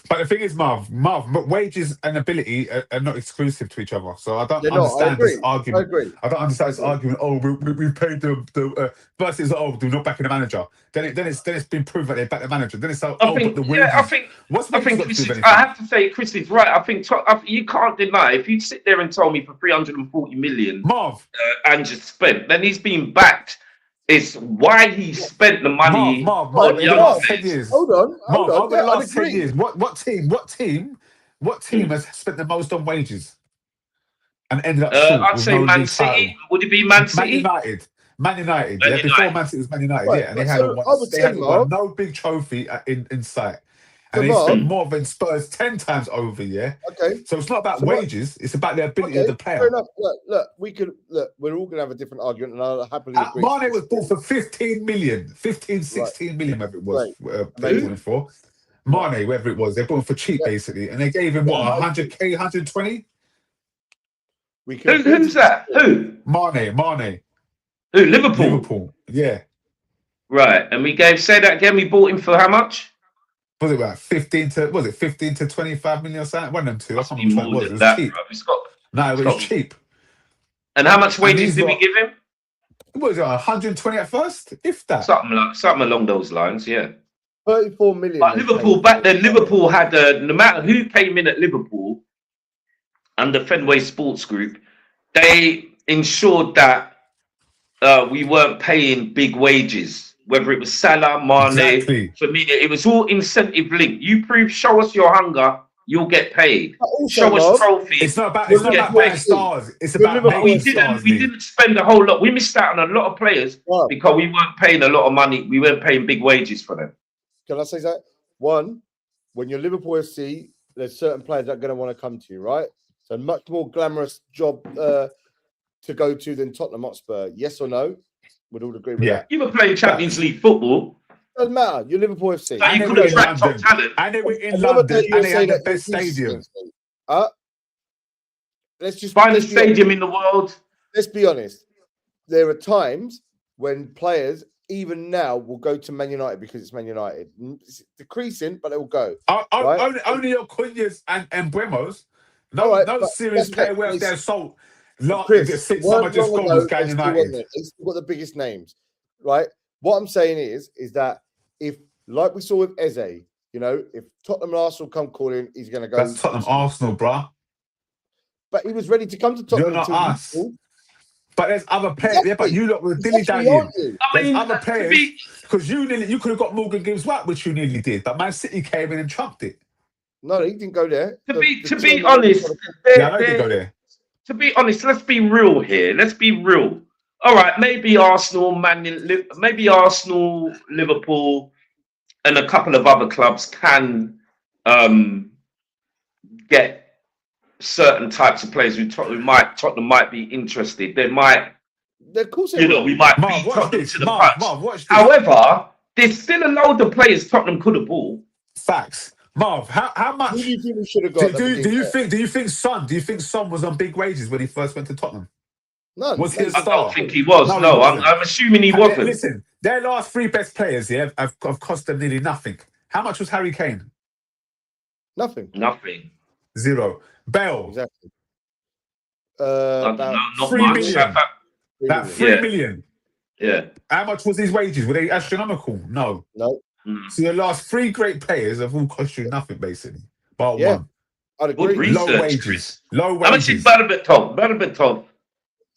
Speaker 1: But the thing is, Marv, but wages and ability are not exclusive to each other. So I don't
Speaker 2: They're not. I
Speaker 1: understand
Speaker 2: agree.
Speaker 1: this argument.
Speaker 2: I agree.
Speaker 1: I don't understand this argument. Oh, we paid the versus they're not backing the manager. Then it's been proven that they back the manager. Then it's like,
Speaker 3: I
Speaker 1: but
Speaker 3: think,
Speaker 1: the wages.
Speaker 3: yeah, I think
Speaker 1: What's wages got to
Speaker 3: Chris
Speaker 1: do with
Speaker 3: is,
Speaker 1: anything?
Speaker 3: I have to say, Chris is right. I think you can't deny if you sit there and tell me for 340 million
Speaker 1: Marv,
Speaker 3: and just spent, then he's been backed. It's why he spent the money
Speaker 1: Marv,
Speaker 3: on
Speaker 1: over the
Speaker 3: young
Speaker 1: last 10
Speaker 3: players.
Speaker 1: years.
Speaker 2: Hold on.
Speaker 1: Over the
Speaker 2: Yeah, I'd
Speaker 1: last 10
Speaker 2: agree.
Speaker 1: years, what team has spent the most on wages and ended up short
Speaker 3: I'd
Speaker 1: with
Speaker 3: say
Speaker 1: no
Speaker 3: Man
Speaker 1: league title?
Speaker 3: City. Would it be Man
Speaker 1: Man
Speaker 3: City?
Speaker 1: United. Man United,
Speaker 3: Man
Speaker 1: yeah. Before
Speaker 3: United.
Speaker 1: Man City was Man United,
Speaker 2: Right,
Speaker 1: yeah, and they
Speaker 2: so
Speaker 1: hadn't won.
Speaker 2: I would
Speaker 1: They
Speaker 2: say,
Speaker 1: hadn't won
Speaker 2: Marv,
Speaker 1: no big trophy in sight,
Speaker 2: So,
Speaker 1: and they
Speaker 2: Marv-
Speaker 1: spent more than Spurs 10 times over. Yeah,
Speaker 2: okay.
Speaker 1: so it's not about
Speaker 2: So what-
Speaker 1: wages; it's about the ability
Speaker 2: Okay,
Speaker 1: of the
Speaker 2: fair
Speaker 1: player.
Speaker 2: enough. Look, we're all gonna have a different argument, and I'll happily agree.
Speaker 1: Mane was bought for 15 million, 15, 16 million, whatever it was.
Speaker 2: Amazing.
Speaker 1: For Mane, whatever it was, they bought him for cheap,
Speaker 2: Yeah.
Speaker 1: basically, and they gave him what, 100k, 120.
Speaker 2: We can
Speaker 3: Who's that? Who?
Speaker 1: Mane,
Speaker 3: Who? Liverpool.
Speaker 1: Liverpool, yeah.
Speaker 3: Right, and say that again. We bought him for how much?
Speaker 1: Was it about 15 to 25 million or something? One of them two. I
Speaker 3: Must
Speaker 1: can't
Speaker 3: be
Speaker 1: remember
Speaker 3: more
Speaker 1: what it
Speaker 3: than
Speaker 1: was. It was
Speaker 3: that,
Speaker 1: cheap.
Speaker 3: bro. It's got.
Speaker 1: No, it was
Speaker 3: got-
Speaker 1: cheap.
Speaker 3: And how much wages
Speaker 1: these
Speaker 3: did we
Speaker 1: lot-
Speaker 3: give him?
Speaker 1: What was it, 120 at first? If that.
Speaker 3: Something along those lines, yeah.
Speaker 2: 34 million.
Speaker 3: But
Speaker 2: they
Speaker 3: Liverpool
Speaker 2: paid.
Speaker 3: back then, Liverpool had no matter who came in at Liverpool under Fenway Sports Group, they ensured that we weren't paying big wages. Whether it was Salah, Mane,
Speaker 1: Exactly.
Speaker 3: Firmino, it was all incentive linked. You show us your hunger, you'll get paid.
Speaker 2: But also,
Speaker 3: Show us
Speaker 2: Marv,
Speaker 3: trophies.
Speaker 1: It's not about
Speaker 2: Liverpool
Speaker 1: buying
Speaker 2: FC.
Speaker 1: stars. It's
Speaker 2: We're
Speaker 1: about
Speaker 2: Liverpool
Speaker 1: making
Speaker 2: FC.
Speaker 1: stars.
Speaker 3: We
Speaker 1: Lee.
Speaker 3: didn't spend a whole lot. We missed out on a lot of players
Speaker 2: Marv,
Speaker 3: because we weren't paying a lot of money. We weren't paying big wages for them.
Speaker 2: can I say that? One, when you're Liverpool FC, there's certain players that are going to want to come to you, right? So much more glamorous job to go to than Tottenham Hotspur. Yes or no? Would all agree with
Speaker 1: Yeah.
Speaker 2: that.
Speaker 3: You were playing Champions League football,
Speaker 2: Doesn't matter. You're Liverpool FC.
Speaker 3: so
Speaker 1: And
Speaker 3: you
Speaker 1: they
Speaker 3: could
Speaker 1: were in
Speaker 3: attract top
Speaker 1: London.
Speaker 3: talent.
Speaker 1: And they were in
Speaker 2: Another day
Speaker 1: London
Speaker 2: you'll
Speaker 1: and they
Speaker 2: say
Speaker 1: had the
Speaker 2: that
Speaker 1: best
Speaker 2: you're racist
Speaker 1: stadium.
Speaker 2: against me. Let's just
Speaker 3: Finest
Speaker 2: be honest.
Speaker 3: stadium in the world.
Speaker 2: Let's be honest. There are times when players, even now, will go to Man United because it's Man United. It's decreasing, but they will go. Right?
Speaker 1: Only your Cunhas and Bremos.
Speaker 2: All right,
Speaker 1: No
Speaker 2: but
Speaker 1: serious
Speaker 2: that's
Speaker 1: player
Speaker 2: it.
Speaker 1: worth their salt.
Speaker 2: Chris,
Speaker 1: Six
Speaker 2: one
Speaker 1: summer just
Speaker 2: long
Speaker 1: gone
Speaker 2: ago,
Speaker 1: was going
Speaker 2: they still
Speaker 1: United.
Speaker 2: wasn't. They still got the biggest names, right? What I'm saying is that if, like we saw with Eze, if Tottenham and Arsenal come calling, he's going to go.
Speaker 1: That's Tottenham Arsenal, bruh.
Speaker 2: But he was ready to come to Tottenham.
Speaker 1: You're not
Speaker 2: until
Speaker 1: us.
Speaker 2: Liverpool.
Speaker 1: But there's other players. Yeah, but you lot were dilly
Speaker 2: Exactly,
Speaker 1: dallying.
Speaker 2: aren't you?
Speaker 3: I
Speaker 1: There's
Speaker 3: mean,
Speaker 1: other
Speaker 3: to
Speaker 1: players
Speaker 3: be-
Speaker 1: because you could have got Morgan Gibbs White, which you nearly did. But Man City came in and trumped it.
Speaker 2: No, he didn't go there.
Speaker 3: To be
Speaker 2: The
Speaker 3: honest,
Speaker 1: Yeah, I know they go there.
Speaker 3: to be honest, let's be real here. Let's be real. All right, maybe Arsenal, Liverpool, and a couple of other clubs can get certain types of players who Tottenham might be interested. They might,
Speaker 2: Of course, they will.
Speaker 3: we might
Speaker 1: Marv,
Speaker 3: beat
Speaker 1: watch
Speaker 3: Tottenham
Speaker 1: this.
Speaker 3: to the
Speaker 1: Marv,
Speaker 3: punch.
Speaker 1: watch this.
Speaker 3: However, there's still a load of players Tottenham could have bought.
Speaker 1: Facts. Marv, how much
Speaker 2: Who do you think we should have got?
Speaker 1: do you think Son was on big wages when he first went to Tottenham?
Speaker 2: None.
Speaker 1: Was he a
Speaker 3: I
Speaker 1: star?
Speaker 3: don't think he was.
Speaker 1: No, he
Speaker 3: No,
Speaker 1: wasn't.
Speaker 3: I'm assuming he
Speaker 1: And
Speaker 3: wasn't.
Speaker 1: listen, their last three best players here have cost them nearly nothing. How much was Harry Kane?
Speaker 2: Nothing.
Speaker 3: Nothing.
Speaker 1: Zero. Bale.
Speaker 2: Exactly.
Speaker 3: Not
Speaker 1: $3
Speaker 3: much.
Speaker 1: million. That 3
Speaker 3: Yeah.
Speaker 1: million.
Speaker 3: Yeah.
Speaker 1: How much was his wages? Were they astronomical? No.
Speaker 2: No,
Speaker 3: Mm.
Speaker 1: So your last three great players have all cost you nothing, basically. Bar
Speaker 2: Yeah.
Speaker 1: one.
Speaker 2: I'd
Speaker 3: Good
Speaker 2: agree.
Speaker 3: research,
Speaker 1: Low wages.
Speaker 3: Chris.
Speaker 1: Low
Speaker 3: How much
Speaker 1: wages.
Speaker 3: is Berbatov? Berbatov.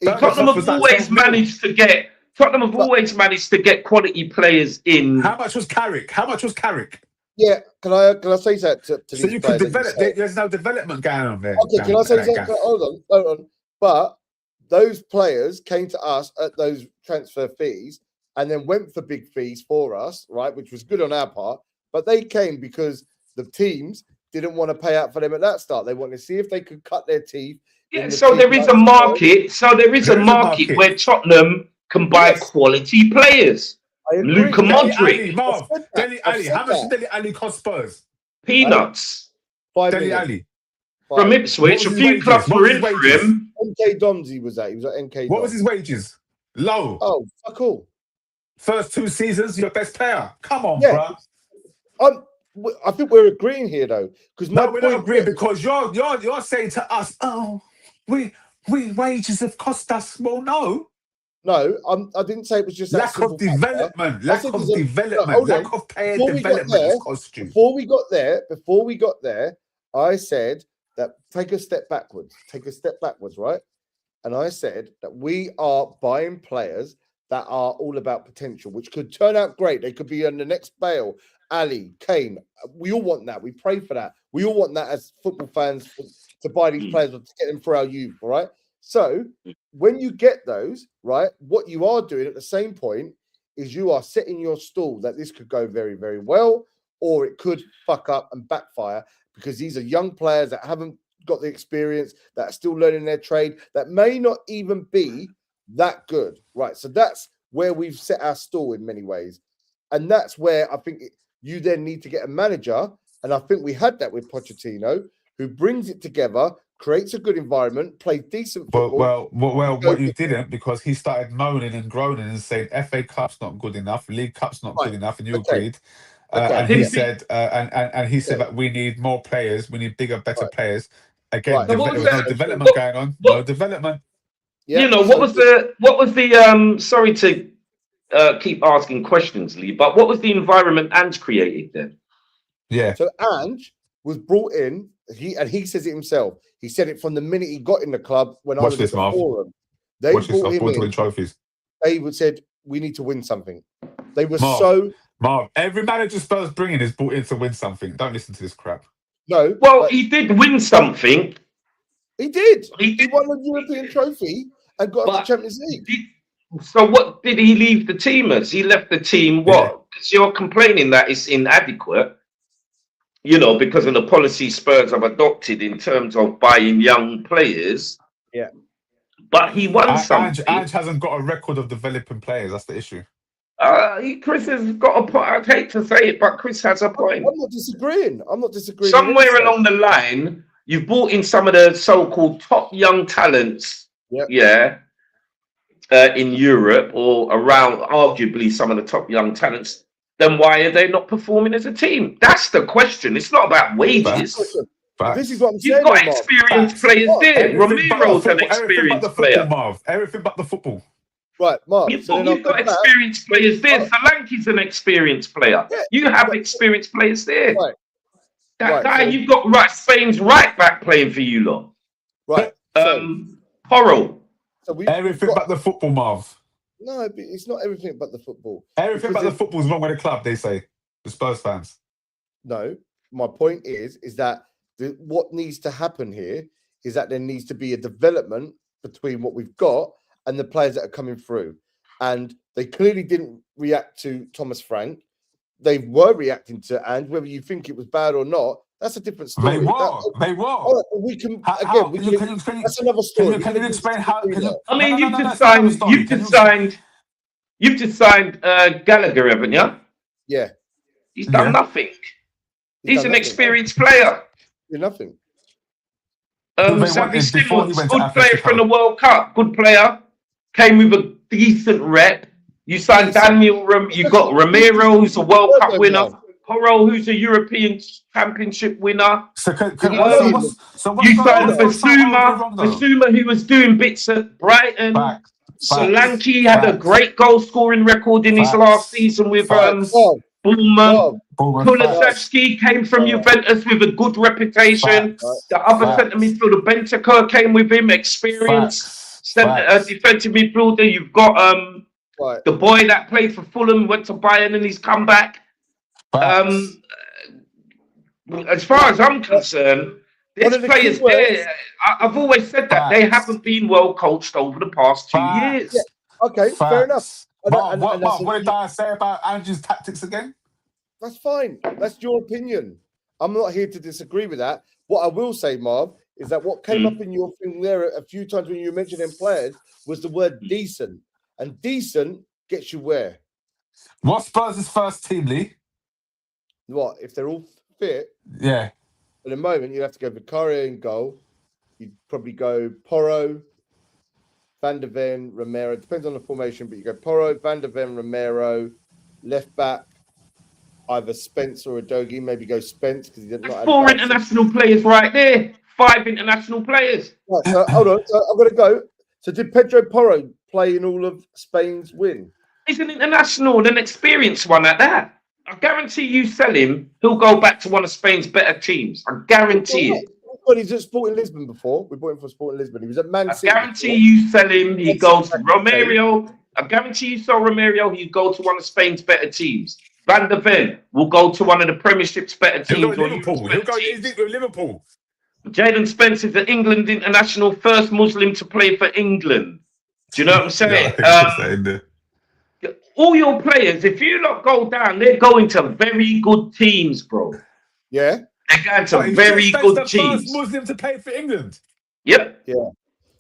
Speaker 3: Tottenham
Speaker 1: was
Speaker 3: have
Speaker 1: that
Speaker 3: always
Speaker 1: 12 million?
Speaker 3: managed to get. Tottenham have always managed to get quality players in.
Speaker 1: How much was Carrick?
Speaker 2: Yeah, can I say that to
Speaker 1: So
Speaker 2: these
Speaker 1: you
Speaker 2: players
Speaker 1: could
Speaker 2: that
Speaker 1: develop.
Speaker 2: say?
Speaker 1: There's no development going on there.
Speaker 2: Okay, can I say that? Hold on. But those players came to us at those transfer fees and then went for big fees for us, right? Which was good on our part. But they came because the teams didn't want to pay out for them at that start. They wanted to see if they could cut their teeth.
Speaker 3: Yeah, so there is a market. So there is a market where Tottenham can buy quality players.
Speaker 2: I agree.
Speaker 3: Luka Modric,
Speaker 1: Dele Alli. How much did Dele Alli cost Spurs?
Speaker 3: peanuts.
Speaker 2: 5
Speaker 1: Dele
Speaker 2: million.
Speaker 1: Alli.
Speaker 3: From Ipswich, a few clubs were in for him.
Speaker 2: NK Doms he was at. He was at NK.
Speaker 1: What was his wages? Low.
Speaker 2: Oh, fuck all.
Speaker 1: First 2 seasons, your best player. Come on,
Speaker 2: Yeah.
Speaker 1: bro.
Speaker 2: I think we're agreeing here though, because
Speaker 1: no, we're not agreeing because you're saying to us, oh, we wages have cost us. Well, no.
Speaker 2: No, I didn't say it was just
Speaker 1: lack of development. Lack of development. Lack of player development has cost you.
Speaker 2: Before we got there, I said that take a step backwards, right? And I said that we are buying players that are all about potential, which could turn out great. They could be on the next Bale, Ali, Kane. We all want that. We pray for that. We all want that as football fans to buy these players or to get them for our youth, all right? So when you get those, right, what you are doing at the same point is you are setting your stall that this could go very, very well, or it could fuck up and backfire because these are young players that haven't got the experience, that are still learning their trade, that may not even be that good, right? So that's where we've set our stall in many ways. And that's where I think you then need to get a manager. And I think we had that with Pochettino, who brings it together, creates a good environment, plays decent football.
Speaker 1: Well, what you didn't, because he started moaning and groaning and saying FA Cup's not good enough, League Cup's not good enough, and you agreed. And he said, and he said that we need more players, we need bigger, better players. Again, there was no development going on. No development.
Speaker 3: Yeah, you know, what was the sorry to keep asking questions, Lee, but what was the environment Ange created then?
Speaker 2: Yeah. So Ange was brought in, he says it himself. He said it from the minute he got in the club when I was at the forum. They brought him in.
Speaker 1: Trophies.
Speaker 2: They said, we need to win something. They were
Speaker 1: Marv, every manager Spurs bringing is brought in to win something. Don't listen to this crap.
Speaker 2: No.
Speaker 3: Well, he did win something.
Speaker 2: He did. He won a European trophy and got the Champions League.
Speaker 3: So what did he leave the team as? He left the team what? Because you're complaining that it's inadequate, you know, because of the policy Spurs have adopted in terms of buying young players.
Speaker 2: Yeah.
Speaker 3: But he won something.
Speaker 2: Ange
Speaker 1: hasn't got a record of developing players. That's the issue.
Speaker 3: Chris has got a point. I'd hate to say it, but Chris has a point.
Speaker 2: I'm not disagreeing.
Speaker 3: Somewhere along the line, you've brought in some of the so-called top young talents. Yeah. In Europe or around, arguably some of the top young talents. Then why are they not performing as a team? That's the question. It's not about wages.
Speaker 2: This is what I'm saying.
Speaker 3: You've got experienced players there. Romero's an experienced player.
Speaker 1: Everything but the football.
Speaker 2: Right, Mark.
Speaker 3: You've got experienced players there. Solanke's an experienced player. Yeah. You have experienced players there.
Speaker 2: Right.
Speaker 3: That guy, you've got Spain's right back playing for you lot.
Speaker 2: Right.
Speaker 3: Porro.
Speaker 1: Everything but the football, Marv.
Speaker 2: No, it's not everything but the football.
Speaker 1: Everything but the football is wrong with the club, they say. The Spurs fans.
Speaker 2: No, my point is that what needs to happen here is that there needs to be a development between what we've got and the players that are coming through. And they clearly didn't react to Thomas Frank. They were reacting to Ange. Whether you think it was bad or not, that's a different story.
Speaker 1: They were.
Speaker 2: Right, we can that's another story.
Speaker 1: Can you explain how?
Speaker 3: You've just signed Gallagher, haven't you?
Speaker 2: Yeah.
Speaker 3: He's done nothing. He's an experienced player.
Speaker 2: Nothing.
Speaker 3: Xavi Simons, good player from the World Cup. Good player. Came with a decent rep. You signed Daniel. You got Romero, who's a World Cup winner. Porro, who's a European Championship winner.
Speaker 1: You signed
Speaker 3: Basuma, who was doing bits at Brighton. Solanke had a great goal scoring record in his last season with Bournemouth. Kulusevski came from Juventus with a good reputation. The other centre midfielder, Bentancur, came with him, experienced defensive midfielder. You've got the boy that played for Fulham, went to Bayern and he's come back. As far as I'm concerned, this players there, I've always said that they haven't been well coached over the past 2 years.
Speaker 2: Yeah. Okay, fair enough.
Speaker 1: What did I say about Ange's tactics again?
Speaker 2: That's fine. That's your opinion. I'm not here to disagree with that. What I will say, Marv, is that what came up in your thing there a few times when you were mentioning players was the word decent. And decent gets you where?
Speaker 1: What's Spurs' first team, Lee?
Speaker 2: What? If they're all fit,
Speaker 1: Yeah.
Speaker 2: at the moment, you'd have to go Vicario in goal. You'd probably go Porro, Van der Ven, Romero. Depends on the formation, but you go Porro, Van der Ven, Romero, left back, either Spence or Udogie. Maybe go Spence because he did not have
Speaker 3: 4
Speaker 2: bad.
Speaker 3: international players right there. 5 international players.
Speaker 2: Right, so hold on. So I'm going to go. So did Pedro Porro play in all of Spain's win?
Speaker 3: He's an international, an experienced one at that. I guarantee you sell him, he'll go back to one of Spain's better teams. I guarantee it.
Speaker 2: Well, he's at Sporting Lisbon before. We bought him for Sporting Lisbon. He was at Man City.
Speaker 3: I guarantee you sell him, he goes to Romero. I guarantee you sell Romero, he'll go to one of Spain's better teams. Van der Ven will go to one of the Premiership's better teams.
Speaker 1: He'll go to Liverpool. He'll go to Liverpool.
Speaker 3: Jadon Spence is the England international, first Muslim to play for England. Do you know what I'm saying? All your players, if you lot go down, they're going to very good teams, bro.
Speaker 2: Yeah.
Speaker 3: They're going to very good teams.
Speaker 1: First Muslim to play for England.
Speaker 3: Yep.
Speaker 2: Yeah.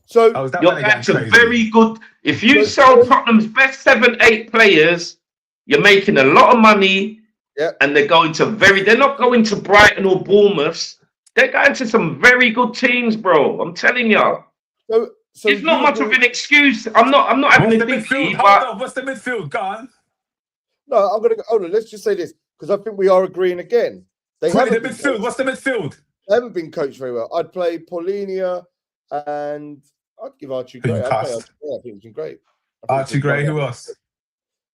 Speaker 2: So
Speaker 3: you're going to very good. If you sell Tottenham's best 7, 8 players, you're making a lot of money.
Speaker 2: Yeah.
Speaker 3: And they're going to they're not going to Brighton or Bournemouth. They're going to some very good teams, bro. I'm telling you.
Speaker 2: So
Speaker 3: it's not much of an excuse. I'm not having a
Speaker 1: midfield. Hold on. What's the midfield, gone?
Speaker 2: No, I'm gonna go. Hold on, let's just say this because I think we are agreeing again.
Speaker 1: What's the midfield? What's the midfield?
Speaker 2: They haven't been coached very well. I'd play Paulinia and I'd give Archie Gray. I think it's been great.
Speaker 1: Archie Gray, who else?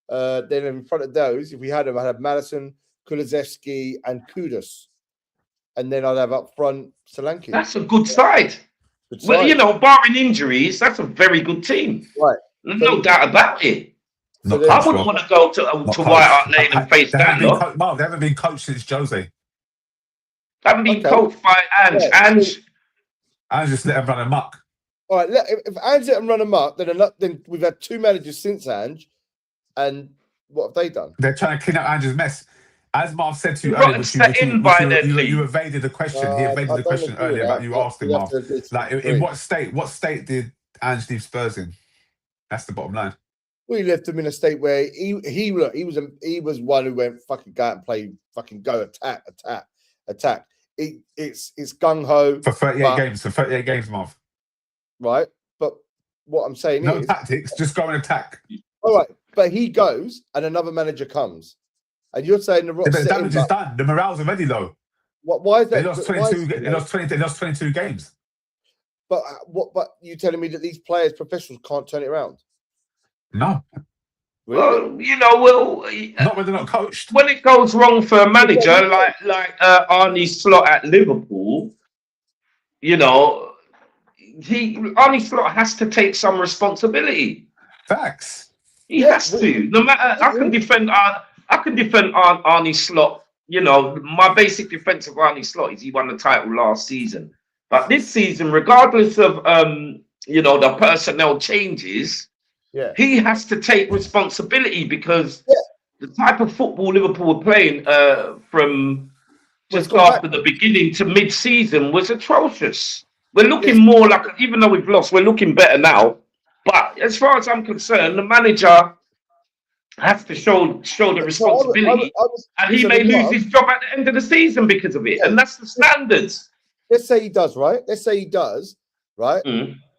Speaker 2: Then in front of those, if we had them, I'd have Madison, Kulusevski, and Kudus. And then I'd have up front Solanke.
Speaker 3: That's a good side. Well, you know, barring injuries, that's a very good team.
Speaker 2: Right.
Speaker 3: No doubt about it.
Speaker 2: So
Speaker 3: I wouldn't want to go to White Hart Lane and face that.
Speaker 1: Mark, they haven't been coached since Jose.
Speaker 3: They haven't been coached by Ange.
Speaker 1: Ange just let him run amok.
Speaker 2: All right, if Ange let him run amok, then we've had 2 managers since Ange. And what have they done?
Speaker 1: They're trying to clean up Ange's mess. As Marv said to you earlier, you evaded the question. He evaded the question earlier about you asking Marv. Like, in what state did Ange leave Spurs in? That's the bottom line.
Speaker 2: We left him in a state where he was one who went fucking go out and play, fucking go attack. It's gung ho
Speaker 1: for 38 games. For 38 games, Marv.
Speaker 2: Right, but what I'm saying
Speaker 1: is tactics. Just go and attack.
Speaker 2: All right, but he goes and another manager comes. And you're saying the
Speaker 1: damage is done. The morale's already low.
Speaker 2: Why is that?
Speaker 1: They lost 22. They lost 22 games.
Speaker 2: But But you telling me that these players, professionals, can't turn it around?
Speaker 1: No.
Speaker 2: Really?
Speaker 3: Well,
Speaker 1: not when they're not coached.
Speaker 3: When it goes wrong for a manager like Arne Slot at Liverpool, you know, Arne Slot has to take some responsibility.
Speaker 1: Facts.
Speaker 3: He has to. No matter, I can defend Arne Slot. You know, my basic defense of Arne Slot is he won the title last season. But this season, regardless of the personnel changes, he has to take responsibility because the type of football Liverpool were playing from just after the beginning to mid-season was atrocious. We're looking more like, even though we've lost, we're looking better now. But as far as I'm concerned, the manager has to show the responsibility, and he may lose his job at the end of the season because of it, and that's the standards.
Speaker 2: Let's say he does, right? Right?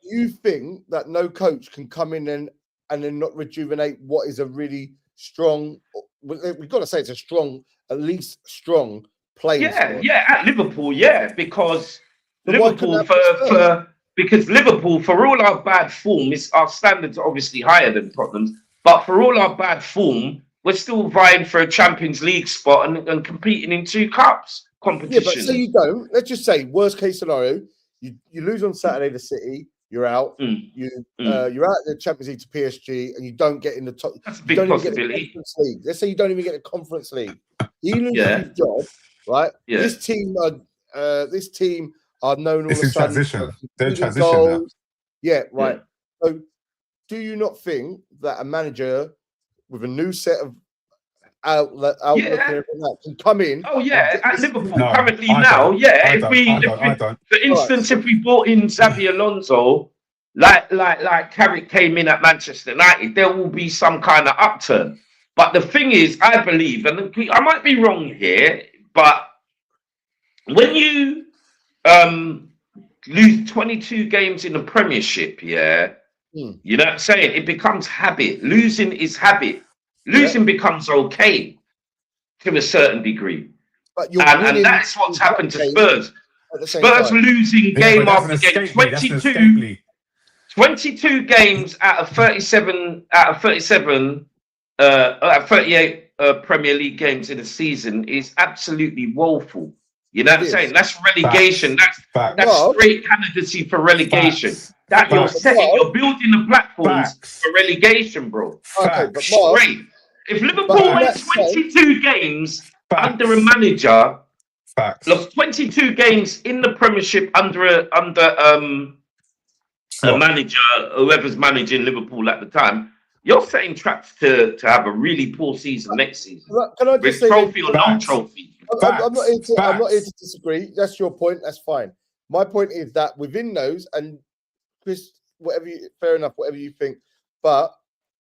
Speaker 2: You think that no coach can come in and then not rejuvenate what is a really strong? We've got to say it's a strong, at least strong playing squad.
Speaker 3: At Liverpool, because Liverpool because Liverpool, for all our bad form, our standards are obviously higher than Tottenham's. But for all our bad form, we're still vying for a Champions League spot and competing in 2 cups competition.
Speaker 2: Yeah, but so you don't. Let's just say, worst case scenario, you lose on Saturday to City, you're out. You're out the Champions League to PSG, and you don't get in the top.
Speaker 3: That's a big possibility.
Speaker 2: Let's say you don't even get the Conference League. You lose your job, right? Yeah. This team are known all of a sudden.
Speaker 1: Transition. They're transition now.
Speaker 2: Yeah, right. So, do you not think that a manager with a new set of outlook and everything that can come in.
Speaker 3: Oh yeah, at Liverpool
Speaker 1: No,
Speaker 3: currently
Speaker 1: I
Speaker 3: now,
Speaker 1: don't.
Speaker 3: yeah.
Speaker 1: I
Speaker 3: If
Speaker 1: don't.
Speaker 3: we,
Speaker 1: I don't.
Speaker 3: for instance, if we brought in Xabi Alonso, like Carrick came in at Manchester United, there will be some kind of upturn. But the thing is, I believe, and I might be wrong here, but when you lose 22 games in the Premiership, yeah, you know what I'm saying? It becomes habit. Losing is habit. Losing becomes okay to a certain degree.
Speaker 2: But you're
Speaker 3: and that's what's happened to Spurs. Spurs
Speaker 2: time.
Speaker 1: Yeah,
Speaker 3: losing game
Speaker 1: but
Speaker 3: after game. 22 games out of 38 Premier League games in a season is absolutely woeful. You know what I'm saying? That's relegation. That's straight candidacy for relegation. You're building the platforms for relegation, bro.
Speaker 2: Okay, but Mark,
Speaker 3: straight. If Liverpool went 22 games under a manager, lost 22 games in the Premiership under a manager, whoever's managing Liverpool at the time, you're saying trapped to have a really poor season next season.
Speaker 2: Can I just say
Speaker 3: trophy or no trophy?
Speaker 2: I'm not here to disagree. That's your point. That's fine. My point is that within those, and Chris, fair enough, whatever you think, but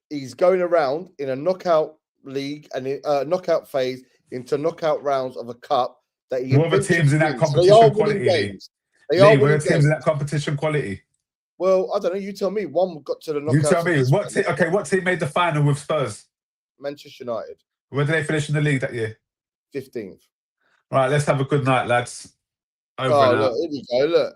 Speaker 2: he's going around in a knockout league and knockout phase into knockout rounds of a cup that he.
Speaker 1: What are the teams in that competition quality? What are teams in that competition quality?
Speaker 2: Well, I don't know. You tell me. One got to the knockout.
Speaker 1: You tell me. What team made the final with Spurs?
Speaker 2: Manchester United.
Speaker 1: Where did they finish in the league that year?
Speaker 2: 15th.
Speaker 1: Right, let's have a good night, lads.
Speaker 2: Look, here we go. Look.